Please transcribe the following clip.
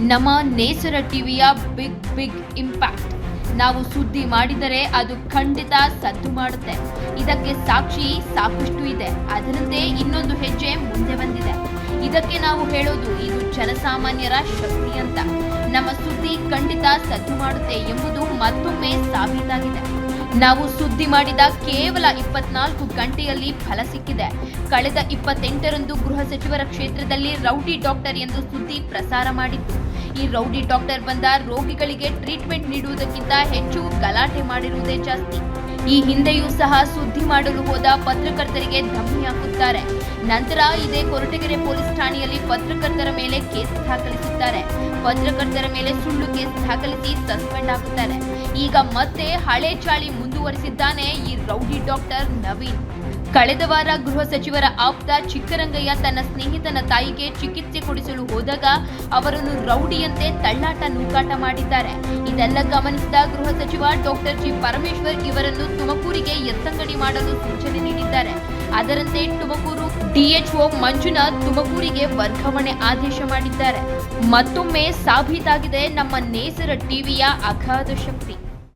ನಮ್ಮ ನೇಸರ ಟಿವಿಯ big impact. ನಾವು ಸುದ್ದಿ ಮಾಡಿದರೆ ಅದು ಖಂಡಿತ ಸದ್ದು ಮಾಡುತ್ತೆ. ಇದಕ್ಕೆ ಸಾಕ್ಷಿ ಸಾಕಷ್ಟು ಇದೆ. ಅದರಂತೆ ಇನ್ನೊಂದು ಹೆಜ್ಜೆ ಮುಂದೆ ಬಂದಿದೆ. ಇದಕ್ಕೆ ನಾವು ಹೇಳೋದು ಇದು ಜನಸಾಮಾನ್ಯರ ಶಕ್ತಿ ಅಂತ. ನಮ್ಮ ಸುದ್ದಿ ಖಂಡಿತ ಸದ್ದು ಮಾಡುತ್ತೆ ಎಂಬುದು ಮತ್ತೊಮ್ಮೆ ಸಾಬೀತಾಗಿದೆ. ನಾವು ಸುದ್ದಿ ಮಾಡಿದ ಕೇವಲ 24 ಗಂಟೆಯಲ್ಲಿ ಫಲ ಸಿಕ್ಕಿದೆ. ಕಳೆದ 28ರಂದು ಗೃಹ ಸಚಿವರ ಕ್ಷೇತ್ರದಲ್ಲಿ ರೌಡಿ ಡಾಕ್ಟರ್ ಎಂದು ಸುದ್ದಿ ಪ್ರಸಾರ ಮಾಡಿತ್ತು. ಈ ರೌಡಿ ಡಾಕ್ಟರ್ ಬಂದ ರೋಗಿಗಳಿಗೆ ಟ್ರೀಟ್ಮೆಂಟ್ ನೀಡುವುದಕ್ಕಿಂತ ಹೆಚ್ಚು ಗಲಾಟೆ ಮಾಡಿರುವುದೇ ಜಾಸ್ತಿ. ಈ ಹಿಂದೆಯೂ ಸಹ ಸುದ್ದಿ ಮಾಡಲು ಹೋದ ಪತ್ರಕರ್ತರಿಗೆ ಧಮ್ಮಿ ಹಾಕುತ್ತಾರೆ. ನಂತರ ಇದೇ ಕೊರಟಗೆರೆ ಪೊಲೀಸ್ ಠಾಣೆಯಲ್ಲಿ ಪತ್ರಕರ್ತರ ಮೇಲೆ ಕೇಸ್ ದಾಖಲಿಸುತ್ತಾರೆ. ಪತ್ರಕರ್ತರ ಮೇಲೆ ಸುಳ್ಳು ಕೇಸ್ ದಾಖಲಿಸಿ ಸಸ್ಪೆಂಡ್ ಆಗುತ್ತಾರೆ. ಈಗ ಮತ್ತೆ ಹಳೆ ಚಾಳಿ ಮುಂದುವರಿಸಿದ್ದಾನೆ ಈ ರೌಡಿ ಡಾಕ್ಟರ್ ನವೀನ್. ಕಳೆದ ವಾರ ಗೃಹ ಸಚಿವರ ಆಪ್ತ ಚಿಕ್ಕರಂಗಯ್ಯ ತನ್ನ ಸ್ನೇಹಿತನ ತಾಯಿಗೆ ಚಿಕಿತ್ಸೆ ಕೊಡಿಸಲು ಹೋದಾಗ ಅವರನ್ನು ರೌಡಿಯಂತೆ ತಳ್ಳಾಟ ನೂಕಾಟ ಮಾಡಿದ್ದಾರೆ. ಇದೆಲ್ಲ ಗಮನಿಸಿದ ಗೃಹ ಸಚಿವ ಡಾಕ್ಟರ್ ಜಿ ಪರಮೇಶ್ವರ್ ಇವರನ್ನು ತುಮಕೂರಿಗೆ ಎತ್ತಂಗಡಿ ಮಾಡಲು ಸೂಚನೆ ನೀಡಿದ್ದಾರೆ. ಅದರಂತೆ ತುಮಕೂರು ಡಿಎಚ್ಒ ಮಂಜುನಾಥ್ ತುಮಕೂರಿಗೆ ವರ್ಗಾವಣೆ ಆದೇಶ ಮಾಡಿದ್ದಾರೆ. ಮತ್ತೊಮ್ಮೆ ಸಾಬೀತಾಗಿದೆ ನಮ್ಮ ನೇಸರ ಟಿವಿಯ ಅಗಾಧ ಶಕ್ತಿ.